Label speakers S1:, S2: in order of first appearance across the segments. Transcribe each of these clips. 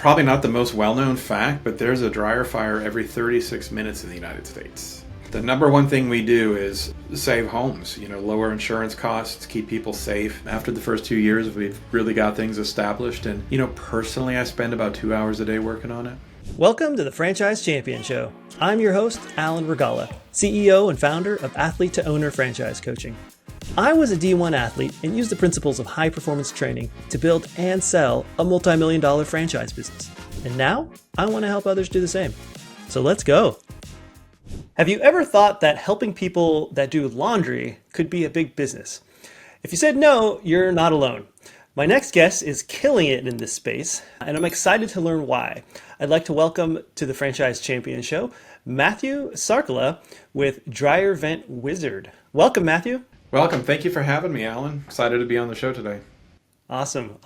S1: Probably not the most well-known fact, but there's a dryer fire every 36 minutes in the United States. The number one thing we do is save homes, lower insurance costs, keep people safe. After the first 2 years, we've really got things established. And, personally, I spend about 2 hours a day working on it.
S2: Welcome to the Franchise Champion Show. I'm your host, Alan Regala, CEO and founder of Athlete to Owner Franchise Coaching. I was a D1 athlete and used the principles of high performance training to build and sell a multi-million-dollar franchise business. And now I want to help others do the same. So let's go. Have you ever thought that helping people that do laundry could be a big business? If you said no, you're not alone. My next guest is killing it in this space, and I'm excited to learn why. I'd like to welcome to the Franchise Champion Show, Matthew Sarkela with Dryer Vent Wizard. Welcome, Matthew.
S1: Welcome. Thank you for having me, Alan. Excited to be on the show today.
S2: Awesome.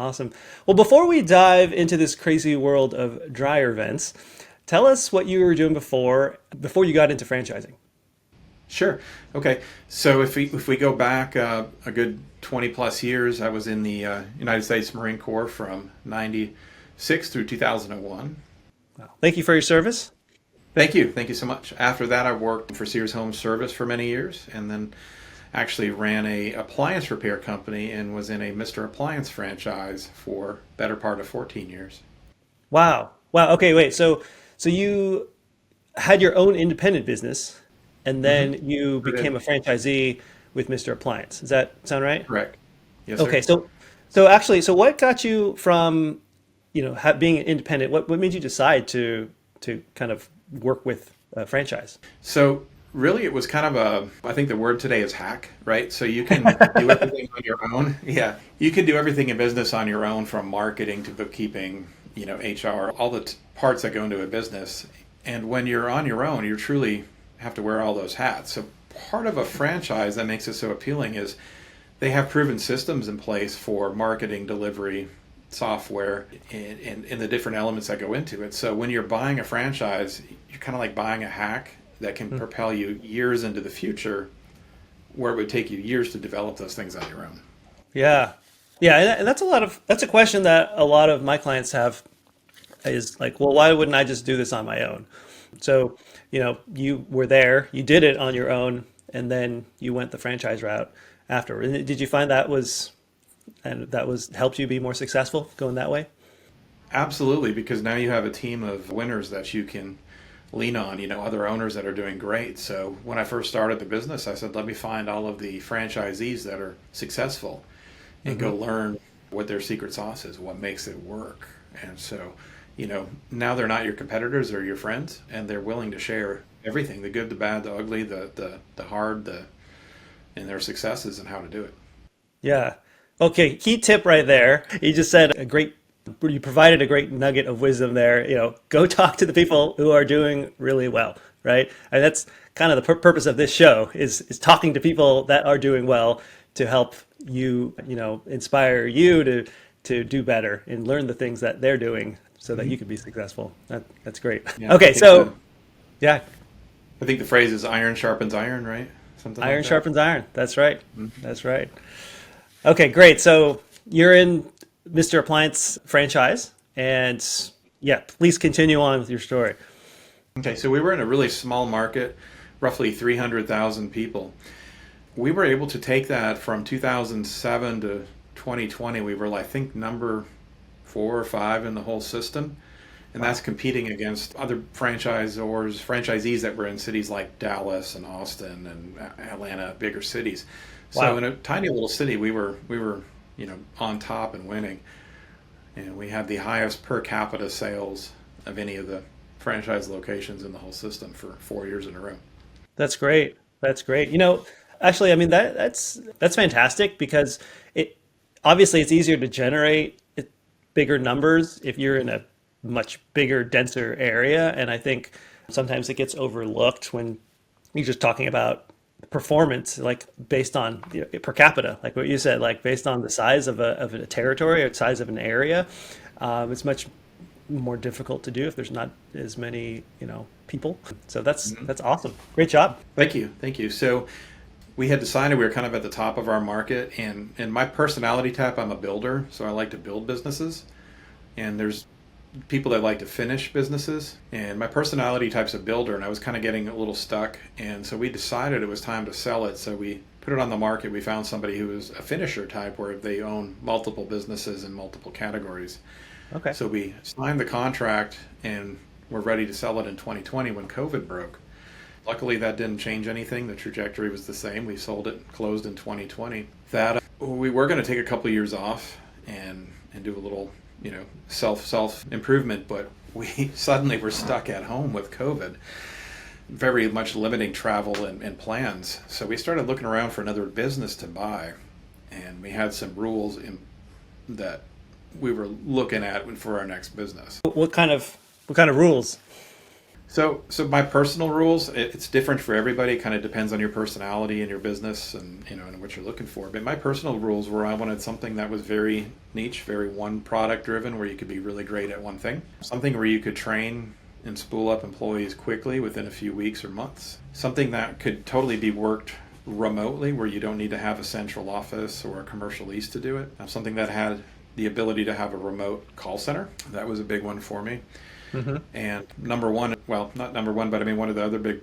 S2: Well, before we dive into this crazy world of dryer vents, tell us what you were doing before you got into franchising.
S1: Sure. Okay. So if we go back a good 20 plus years, I was in the United States Marine Corps from 96 through 2001.
S2: Wow. Thank you for your service.
S1: Thank you. Thank you so much. After that, I worked for Sears Home Service for many years, and then actually ran a appliance repair company and was in a Mr. Appliance franchise for better part of 14 years.
S2: Wow. Okay, wait. So you had your own independent business, and then you became a franchisee with Mr. Appliance. Does that sound right?
S1: Correct. Yes,
S2: okay,
S1: sir.
S2: So what got you from, being independent? What made you decide to kind of work with a franchise?
S1: So really, it was kind of I think the word today is hack, right? So you can do everything on your own. Yeah. You can do everything in business on your own, from marketing to bookkeeping, HR, all the parts that go into a business. And when you're on your own, you truly have to wear all those hats. So part of a franchise that makes it so appealing is they have proven systems in place for marketing, delivery, software, and the different elements that go into it. So when you're buying a franchise, you're kind of like buying a hack that can propel you years into the future, where it would take you years to develop those things on your own.
S2: Yeah, and that's a question that a lot of my clients have, is like, well, why wouldn't I just do this on my own? So, you were there, you did it on your own, and then you went the franchise route after. And did you find that helped you be more successful going that way?
S1: Absolutely, because now you have a team of winners that you can lean on, other owners that are doing great. So when I first started the business, I said, let me find all of the franchisees that are successful and go learn what their secret sauce is, what makes it work. And so, now they're not your competitors, they're your friends, and they're willing to share everything, the good, the bad, the ugly, the hard, and their successes and how to do it.
S2: Yeah. Okay. Key tip right there. You just said you provided a great nugget of wisdom there. Go talk to the people who are doing really well, right? And that's kind of the purpose of this show is talking to people that are doing well to help you, inspire you to do better and learn the things that they're doing so that you can be successful. That's great.
S1: Yeah,
S2: okay. So yeah.
S1: I think the phrase is iron sharpens iron, right? Something
S2: iron
S1: like that.
S2: Sharpens iron. That's right. That's right. Okay, great. So you're in Mr. Appliance franchise, and please continue on with your story.
S1: Okay, so we were in a really small market, roughly 300,000 people. We were able to take that from 2007 to 2020. We were, I think, number 4 or 5 in the whole system, and that's competing against other franchisees that were in cities like Dallas and Austin and Atlanta, bigger cities. So in a tiny little city, we were on top and winning. And we had the highest per capita sales of any of the franchise locations in the whole system for 4 years in a row.
S2: That's great. Actually, I mean, that's fantastic, because obviously it's easier to generate bigger numbers if you're in a much bigger, denser area. And I think sometimes it gets overlooked when you're just talking about performance, like based on per capita, like what you said, like based on the size of a territory or size of an area. It's much more difficult to do if there's not as many people. So that's awesome. Great job.
S1: Thank you. So we had decided we were kind of at the top of our market, and my personality type, I'm a builder, so I like to build businesses. And there's people that like to finish businesses, and my personality type's a builder, and I was kind of getting a little stuck, and so we decided it was time to sell it. So we put it on the market. We found somebody who was a finisher type, where they own multiple businesses in multiple categories.
S2: Okay.
S1: So we signed the contract, and we're ready to sell it in 2020 when COVID broke. Luckily, that didn't change anything. The trajectory was the same. We sold it, closed in 2020. That we were going to take a couple of years off and do a little, self improvement, but we suddenly were stuck at home with COVID, very much limiting travel and plans. So we started looking around for another business to buy, and we had some rules that we were looking at for our next business.
S2: What kind of rules?
S1: So my personal rules, it's different for everybody. It kind of depends on your personality and your business and and what you're looking for. But my personal rules were I wanted something that was very niche, very one product driven, where you could be really great at one thing. Something where you could train and spool up employees quickly within a few weeks or months. Something that could totally be worked remotely, where you don't need to have a central office or a commercial lease to do it. Something that had the ability to have a remote call center. That was a big one for me. Mm-hmm. And number one, well, not number one, but I mean, one of the other big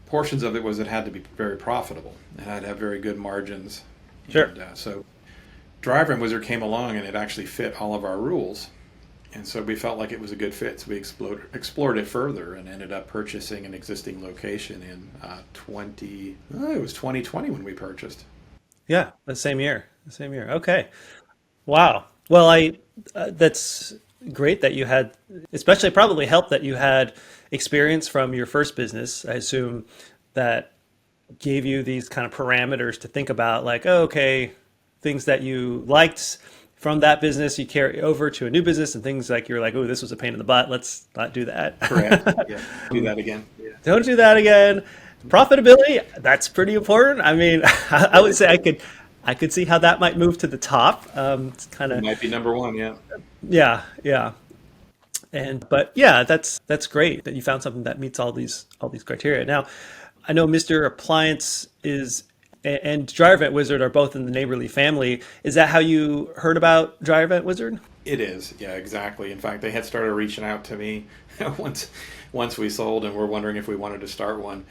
S1: portions of it was it had to be very profitable. It had to have very good margins.
S2: Sure.
S1: And, so Driver and Wizard came along, and it actually fit all of our rules. And so we felt like it was a good fit. So we explored it further and ended up purchasing an existing location in 2020 when we purchased.
S2: Yeah, the same year. Okay. Wow. Well, that's great that you had, especially probably helped that you had experience from your first business. I assume that gave you these kind of parameters to think about, like, oh, okay, things that you liked from that business you carry over to a new business, and things like you're like, oh, this was a pain in the butt, let's not do that.
S1: Correct. Yeah. Do that again. Yeah.
S2: Don't do that again. Profitability, that's pretty important. I mean, I would say I could see how that might move to the top. It's kind of
S1: might be number one, yeah.
S2: Yeah. But that's great that you found something that meets all these criteria. Now, I know Mr. Appliance and Dryer Vent Wizard are both in the Neighborly family. Is that how you heard about Dryer Vent Wizard?
S1: It is, yeah, exactly. In fact, they had started reaching out to me once we sold, and were wondering if we wanted to start one.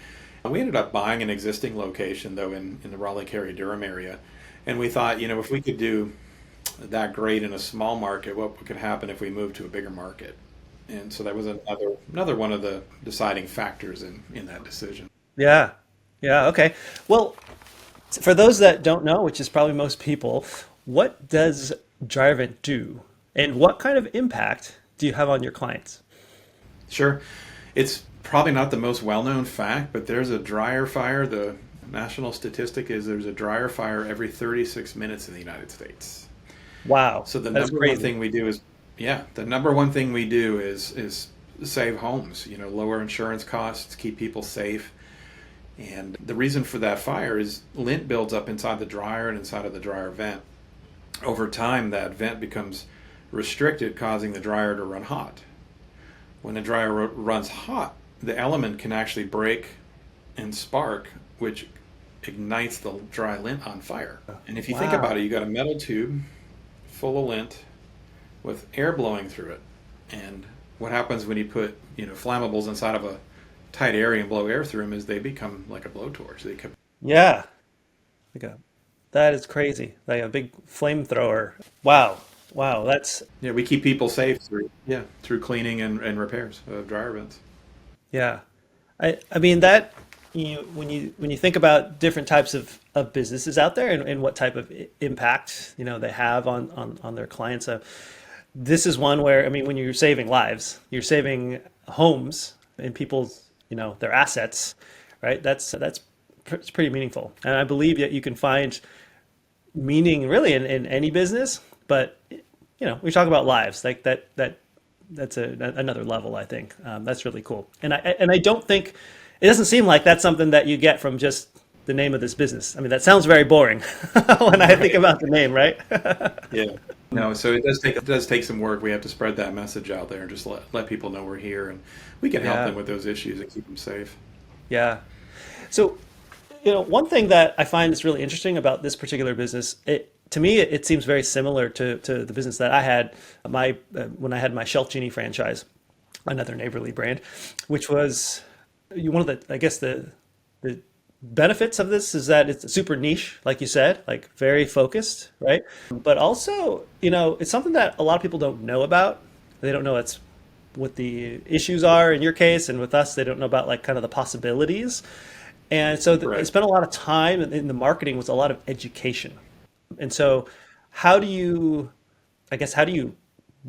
S1: We ended up buying an existing location, though, in the Raleigh-Cary-Durham area. And we thought, if we could do that great in a small market, what could happen if we moved to a bigger market? And so that was another one of the deciding factors in that decision.
S2: Yeah. Okay. Well, for those that don't know, which is probably most people, what does Dryer Vent do? And what kind of impact do you have on your clients?
S1: Sure. It's probably not the most well-known fact, but there's a dryer fire. The national statistic is there's a dryer fire every 36 minutes in the United States.
S2: Wow.
S1: So the number one thing we do is save homes, lower insurance costs, keep people safe. And the reason for that fire is lint builds up inside the dryer and inside of the dryer vent. Over time, that vent becomes restricted, causing the dryer to run hot. When the dryer runs hot, the element can actually break and spark, which ignites the dry lint on fire. And if you think about it, you got a metal tube full of lint with air blowing through it. And what happens when you put, flammables inside of a tight area and blow air through them is they become like a blowtorch.
S2: Yeah. That is crazy. Like a big flamethrower. Wow. That's
S1: we keep people safe through cleaning and repairs of dryer vents.
S2: Yeah. I mean that when you think about different types of businesses out there and what type of impact they have on their clients, this is one where, I mean, when you're saving lives, you're saving homes and people's their assets, right? That's it's pretty meaningful, and I believe that you can find meaning really in any business, but we talk about lives like that's another level. I think that's really cool, and I don't think it doesn't seem like that's something that you get from just the name of this business. I mean, that sounds very boring when I think about the name, right?
S1: Yeah. No, so it does take some work. We have to spread that message out there and just let people know we're here, and we can help them with those issues and keep them safe.
S2: Yeah. So, one thing that I find is really interesting about this particular business, to me, it seems very similar to the business that I had when I had my Shelf Genie franchise, another Neighborly brand, which was one of the, I guess the benefits of this is that it's super niche, like you said, like very focused, right? But also, it's something that a lot of people don't know about. They don't know it's what the issues are in your case, and with us, they don't know about like kind of the possibilities. And so I
S1: Right.
S2: spent a lot of time in the marketing was a lot of education. And so how do you, I guess, how do you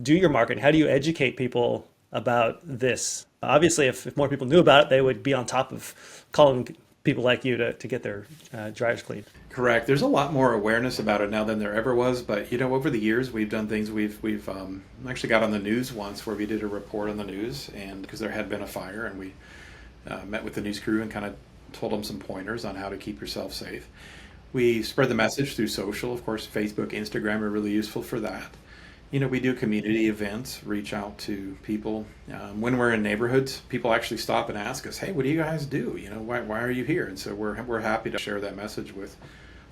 S2: do your marketing? How do you educate people about this? Obviously, if more people knew about it, they would be on top of calling people like you to get their dryers cleaned.
S1: Correct. There's a lot more awareness about it now than there ever was, but over the years we've done things. We've actually got on the news once where we did a report on the news, and because there had been a fire, and we met with the news crew and kind of told them some pointers on how to keep yourself safe. We spread the message through social, of course. Facebook, Instagram are really useful for that. We do community events, reach out to people. When we're in neighborhoods, people actually stop and ask us, "Hey, what do you guys do? Why are you here?" And so we're happy to share that message with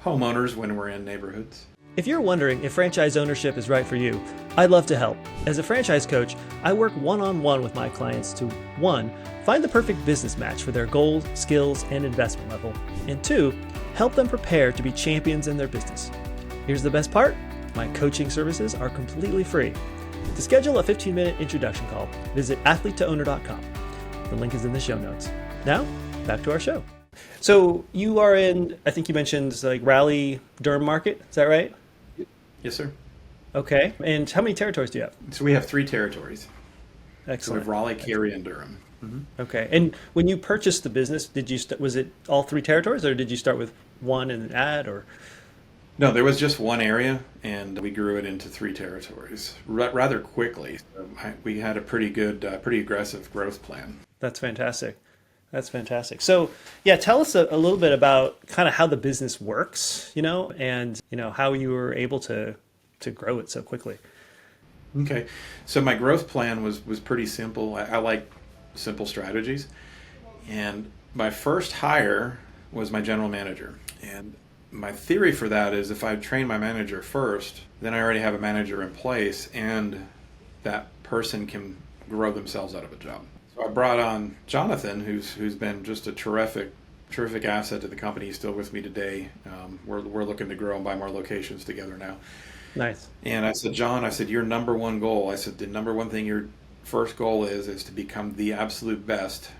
S1: homeowners when we're in neighborhoods.
S2: If you're wondering if franchise ownership is right for you, I'd love to help. As a franchise coach, I work one-on-one with my clients to, one, find the perfect business match for their goals, skills, and investment level, and two, help them prepare to be champions in their business. Here's the best part. My coaching services are completely free. To schedule a 15-minute introduction call, visit athletetoowner.com. The link is in the show notes. Now, back to our show. So you are in, I think you mentioned like Raleigh, Durham market. Is that right?
S1: Yes, sir.
S2: Okay. And how many territories do you have?
S1: So we have 3 territories. So we
S2: Excellent.
S1: have Raleigh, Cary, and Durham.
S2: Okay. And when you purchased the business, was it all 3 territories, or did you start with one and then add, or?
S1: No, there was just one area, and we grew it into 3 territories rather quickly. So we had a pretty good, pretty aggressive growth plan.
S2: That's fantastic. That's fantastic. So, yeah, tell us a little bit about kind of how the business works, and how you were able to grow it so quickly.
S1: Okay, so my growth plan was pretty simple. I like simple strategies, and my first hire was my general manager. And my theory for that is if I train my manager first, then I already have a manager in place, and that person can grow themselves out of a job. So I brought on Jonathan, who's been just a terrific asset to the company. He's still with me today. We're looking to grow and buy more locations together now.
S2: Nice.
S1: And I said, John, your number one goal, the number one thing your first goal is to become the absolute best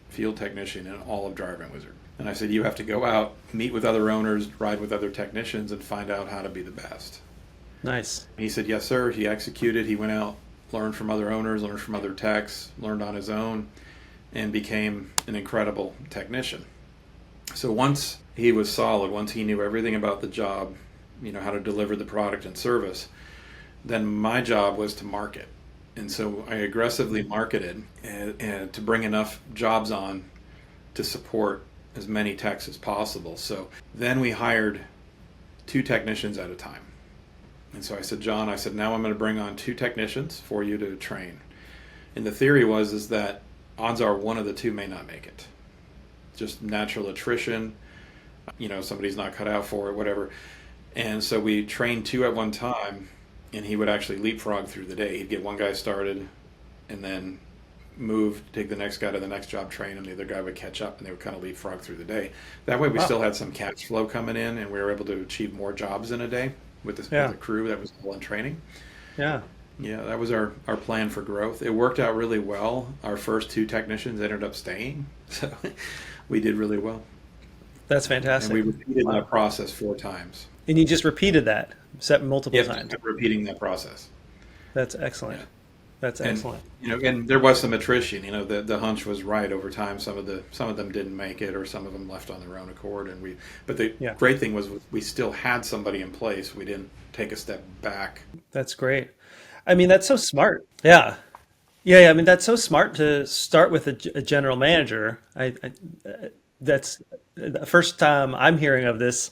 S1: field technician in all of Dryer Vent Wizard. And I said, you have to go out, meet with other owners, ride with other technicians, and find out how to be the best.
S2: Nice.
S1: He said, yes, sir. He executed. He went out, learned from other owners, learned from other techs, learned on his own, and became an incredible technician. So once he was solid, once he knew everything about the job, how to deliver the product and service, then my job was to market. And so I aggressively marketed and to bring enough jobs on to support as many techs as possible. So then we hired 2 technicians at a time. And so I said, John, now I'm going to bring on 2 technicians for you to train. And the theory is that odds are one of the 2 may not make it. Just natural attrition, somebody's not cut out for it, whatever. And so we trained 2 at one time, and he would actually leapfrog through the day. He'd get one guy started and then move, take the next guy to the next job, train him. The other guy would catch up, and they would kind of leapfrog through the day. That way we still had some cash flow coming in, and we were able to achieve more jobs in a day with the crew that was all in training.
S2: Yeah.
S1: Yeah, that was our plan for growth. It worked out really well. Our first 2 technicians ended up staying, so we did really well.
S2: That's fantastic.
S1: And we repeated that process 4 times.
S2: And you just repeated that multiple times.
S1: Yeah, kept repeating that process.
S2: That's excellent.
S1: Yeah.
S2: That's excellent.
S1: And there was some attrition. The hunch was right over time. Some of them didn't make it, or some of them left on their own accord. But the great thing was we still had somebody in place. We didn't take a step back.
S2: That's great. I mean, that's so smart. Yeah. I mean, that's so smart to start with a general manager. That's the first time I'm hearing of this,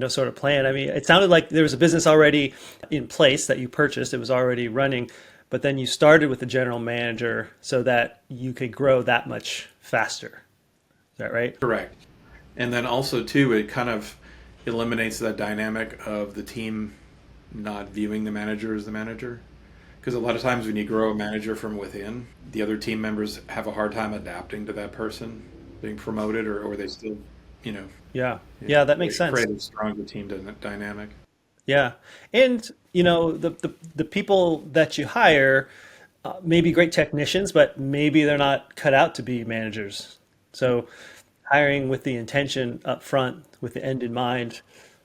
S2: sort of plan. I mean, it sounded like there was a business already in place that you purchased. It was already running, but then you started with the general manager so that you could grow that much faster. Is that right?
S1: Correct. And then also too, eliminates that dynamic of the team not viewing the manager as the manager. Because a lot of times when you grow a manager from within, the other team members have a hard time adapting to that person being promoted, or they still, you know,
S2: Yeah. Yeah, that
S1: they
S2: makes sense.
S1: create a stronger team dynamic.
S2: Yeah. And, the people that you hire may be great technicians, but maybe they're not cut out to be managers. So hiring with the intention up front, with the end in mind,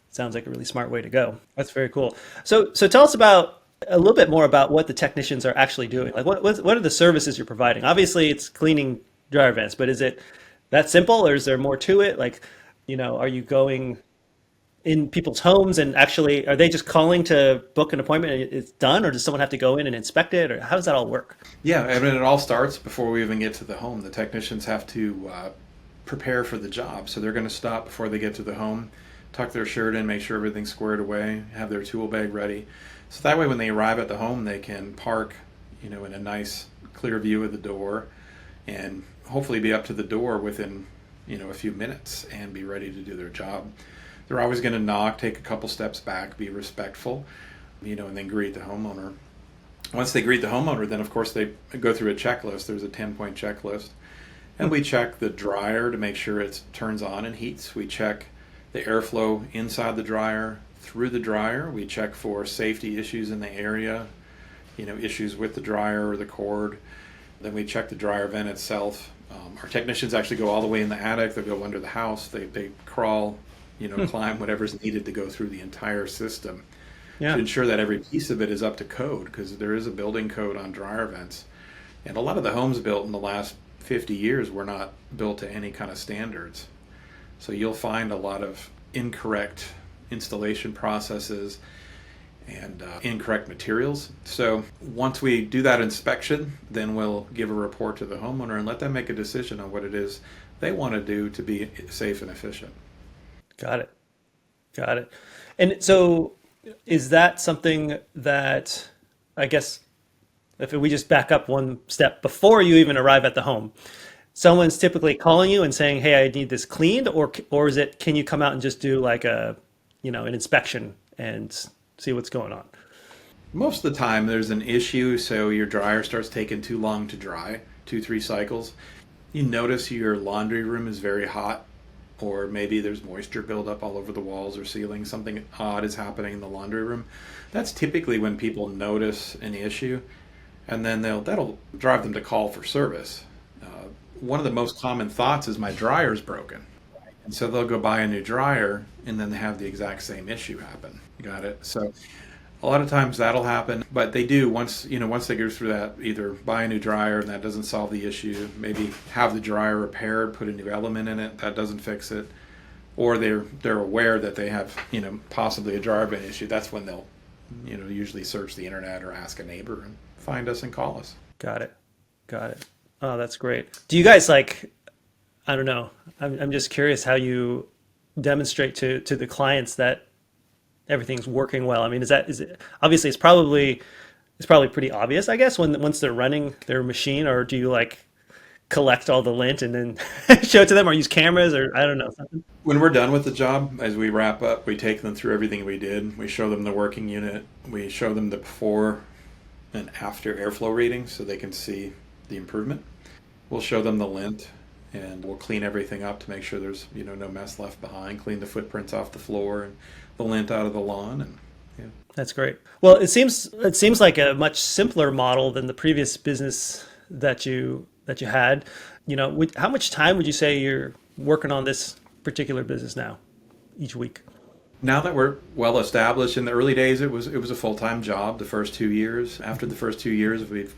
S2: sounds like a really smart way to go. That's very cool. So tell us about a little bit more about what the technicians are actually doing. Like what are the services you're providing? Obviously, it's cleaning dryer vents, but is it that simple, or is there more to it? Like, are you going in people's homes and actually are they just calling to book an appointment and it's done, or does someone have to go in and inspect it, or how does that all work?
S1: Yeah, I mean, it all starts before we even get to the home. The technicians have to prepare for the job, so they're going to stop before they get to the home, tuck their shirt in, make sure everything's squared away, have their tool bag ready. So that way, when they arrive at the home, they can park, in a nice, clear view of the door, and hopefully be up to the door within, a few minutes and be ready to do their job. They're always going to knock, take a couple steps back, be respectful, and then greet the homeowner. Once they greet the homeowner, then of course they go through a checklist. There's a 10-point checklist. And we check the dryer to make sure it turns on and heats. We check the airflow inside the dryer, through the dryer. We check for safety issues in the area, issues with the dryer or the cord. Then we check the dryer vent itself. Our technicians actually go all the way in the attic. They go under the house. They crawl, climb whatever's needed to go through the entire system to
S2: Yeah.
S1: ensure that every piece of it is up to code, because there is a building code on dryer vents. And a lot of the homes built in the last 50 years were not built to any kind of standards. So you'll find a lot of incorrect installation processes and incorrect materials. So once we do that inspection, then we'll give a report to the homeowner and let them make a decision on what it is they want to do to be safe and efficient.
S2: Got it. Got it. And so is that something that, I guess, if we just back up one step before you even arrive at the home, someone's typically calling you and saying, "Hey, I need this cleaned," or is it, can you come out and just do like an inspection and see what's going on?
S1: Most of the time there's an issue, so your dryer starts taking too long to dry, 2-3 cycles. You notice your laundry room is very hot, or maybe there's moisture buildup all over the walls or ceiling. Something odd is happening in the laundry room. That's typically when people notice an issue, and then that'll drive them to call for service. One of the most common thoughts is my dryer's broken. And so they'll go buy a new dryer and then they have the exact same issue happen. You got it? So a lot of times that'll happen, but they do once they go through that, either buy a new dryer and that doesn't solve the issue, maybe have the dryer repaired, put a new element in it, that doesn't fix it, or they're aware that they have, possibly a dryer vent issue. That's when they'll, usually search the internet or ask a neighbor and find us and call us.
S2: Got it. Got it. Oh, that's great. Do you guys I don't know. I'm just curious how you demonstrate to the clients that everything's working well. I mean, is it obviously it's probably pretty obvious, I guess, once they're running their machine, or do you collect all the lint and then show it to them, or use cameras, or I don't know, something?
S1: When we're done with the job, as we wrap up, we take them through everything we did. We show them the working unit. We show them the before and after airflow readings so they can see the improvement. We'll show them the lint, and we'll clean everything up to make sure there's no mess left behind. Clean the footprints off the floor and the lint out of the lawn, and yeah.
S2: That's great. Well, it seems like a much simpler model than the previous business that you had. How much time would you say you're working on this particular business now, each week?
S1: Now that we're well established, in the early days it was a full-time job. The first 2 years. After the first 2 years, we've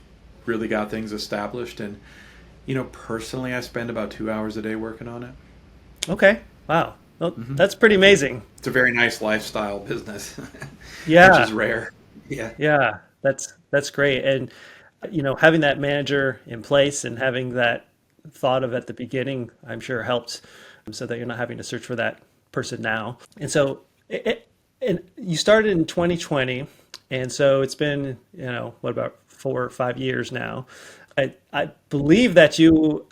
S1: really got things established, and personally, I spend about 2 hours a day working on it.
S2: Okay. Wow. Well,
S1: Hmm.
S2: that's pretty amazing.
S1: It's a very nice lifestyle business, which
S2: Yeah.
S1: is rare. Yeah.
S2: Yeah. That's great. And having that manager in place and having that thought of at the beginning, I'm sure helped, so that you're not having to search for that person now. And so, and you started in 2020, and so it's been, what, about 4 or 5 years now. I believe that you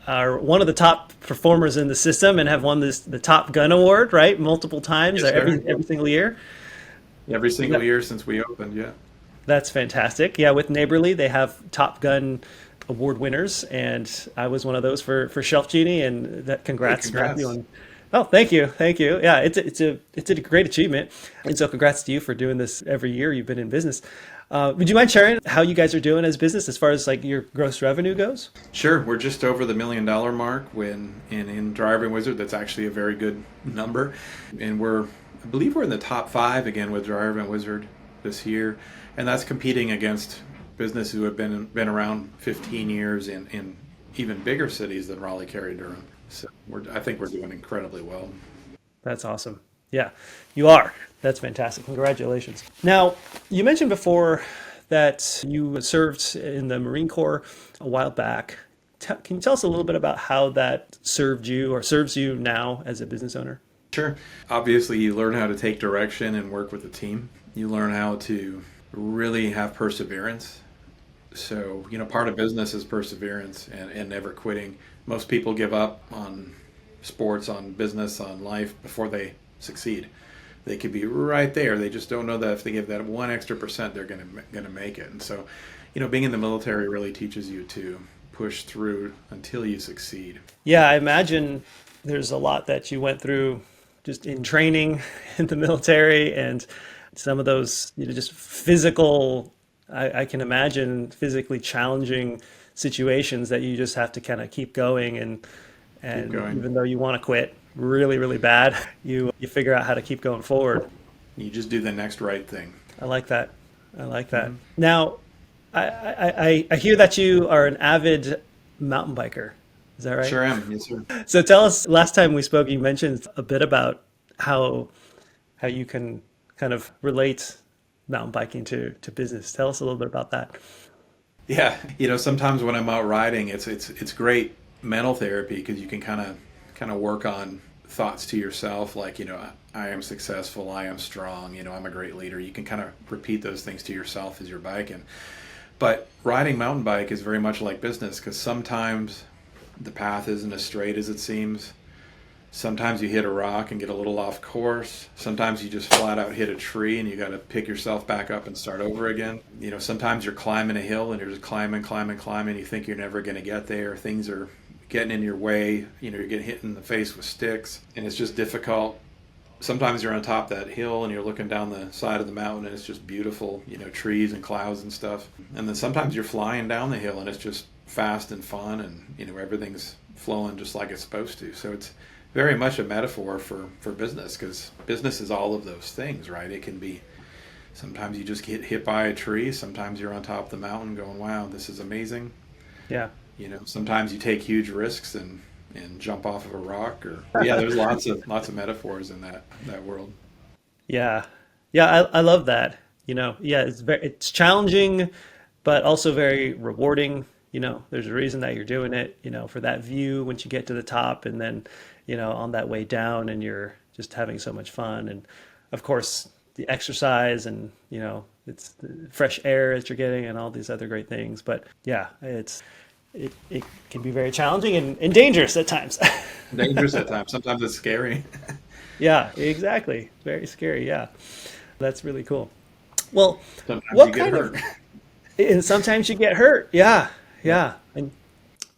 S2: are one of the top performers in the system and have won the Top Gun award, right? Multiple times,
S1: Yes, sir.
S2: every single year.
S1: Every single
S2: Yep.
S1: year since we opened, yeah.
S2: That's fantastic. Yeah, with Neighborly, they have Top Gun award winners, and I was one of those for Shelf Genie. And that,
S1: Hey,
S2: congrats, Matthew.
S1: congrats.
S2: On oh, thank you, thank you. Yeah, it's a great achievement, and so congrats to you for doing this every year you've been in business. Would you mind sharing how you guys are doing as business as far as like your gross revenue goes?
S1: Sure, we're just over the $1 million mark when in Driving Wizard. That's actually a very good number, and I believe we're in the top five again with Driving Wizard this year, and that's competing against businesses who have been around 15 years in even bigger cities than Raleigh, Cary, Durham. So I think we're doing incredibly well.
S2: That's awesome. Yeah, you are. That's fantastic. Congratulations. Now, you mentioned before that you served in the Marine Corps a while back. Can you tell us a little bit about how that served you or serves you now as a business owner?
S1: Sure. Obviously, you learn how to take direction and work with a team. You learn how to really have perseverance. So, part of business is perseverance and never quitting. Most people give up on sports, on business, on life before they succeed. They could be right there. They just don't know that if they give that 1 extra %, they're going to make it. And so, being in the military really teaches you to push through until you succeed.
S2: Yeah, I imagine there's a lot that you went through just in training in the military and some of those, just physical, I can imagine physically challenging situations that you just have to kind of keep going
S1: Keep
S2: and
S1: going.
S2: even though you want to quit really, really bad, you figure out how to keep going forward.
S1: You just do the next right thing.
S2: I like that. I like that.
S1: Mhm.
S2: Now, I hear that you are an avid mountain biker. Is that right?
S1: Sure am. Yes, sir.
S2: So tell us, last time we spoke, you mentioned a bit about how you can kind of relate mountain biking to business. Tell us a little bit about that.
S1: Yeah, sometimes when I'm out riding, it's great mental therapy because you can kind of work on thoughts to yourself, like I am successful, I am strong, I'm a great leader. You can kind of repeat those things to yourself as you're biking. But riding mountain bike is very much like business because sometimes the path isn't as straight as it seems. Sometimes you hit a rock and get a little off course. Sometimes you just flat out hit a tree and you got to pick yourself back up and start over again. Sometimes you're climbing a hill and you're just climbing, climbing, climbing. You think you're never going to get there. Things are getting in your way. You're getting hit in the face with sticks and it's just difficult. Sometimes you're on top of that hill and you're looking down the side of the mountain and it's just beautiful, trees and clouds and stuff. And then sometimes you're flying down the hill and it's just fast and fun and, everything's flowing just like it's supposed to. So it's very much a metaphor for business because business is all of those things, right? It can be sometimes you just get hit by a tree. Sometimes you're on top of the mountain going, wow, this is amazing.
S2: Yeah.
S1: Sometimes you take huge risks and jump off of a rock or yeah, there's lots of metaphors in that world.
S2: Yeah. Yeah, I love that. Yeah, it's challenging, but also very rewarding. There's a reason that you're doing it, for that view once you get to the top and then, on that way down and you're just having so much fun. And of course, the exercise and, it's the fresh air that you're getting and all these other great things. But yeah, it can be very challenging and dangerous at times.
S1: Dangerous at times. Sometimes it's scary.
S2: Yeah, exactly. Very scary. Yeah. That's really cool. Well,
S1: Sometimes you
S2: what
S1: get
S2: kind
S1: hurt.
S2: of, and sometimes you get hurt. Yeah. Yeah. And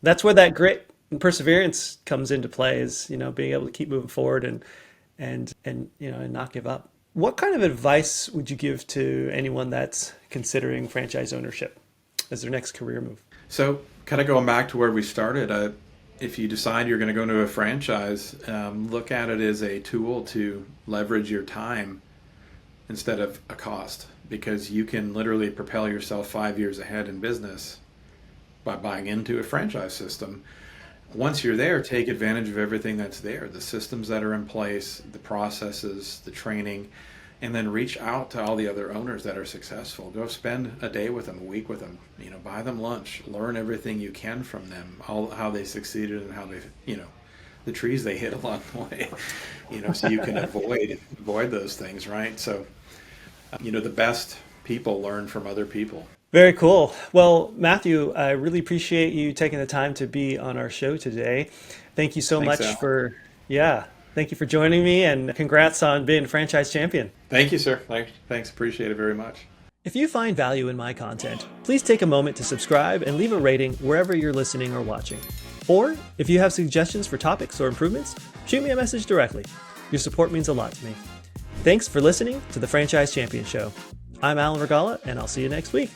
S2: that's where that grit and perseverance comes into play is, being able to keep moving forward and not give up. What kind of advice would you give to anyone that's considering franchise ownership as their next career move?
S1: So, kind of going back to where we started, if you decide you're going to go into a franchise, look at it as a tool to leverage your time instead of a cost, because you can literally propel yourself 5 years ahead in business by buying into a franchise system. Once you're there, take advantage of everything that's there, the systems that are in place, the processes, the training, and then reach out to all the other owners that are successful. Go spend a day with them, a week with them, buy them lunch, learn everything you can from them, how they succeeded and how they, the trees they hit along the way, so you can avoid those things, right? So, the best people learn from other people.
S2: Very cool. Well, Matthew, I really appreciate you taking the time to be on our show today. Thank you so
S1: Thanks,
S2: much
S1: Al.
S2: for, yeah, thank you for joining me and congrats on being franchise champion.
S1: Thank you, sir. Thanks. Appreciate it very much.
S2: If you find value in my content, please take a moment to subscribe and leave a rating wherever you're listening or watching. Or if you have suggestions for topics or improvements, shoot me a message directly. Your support means a lot to me. Thanks for listening to the Franchise Champion Show. I'm Alan Regala, and I'll see you next week.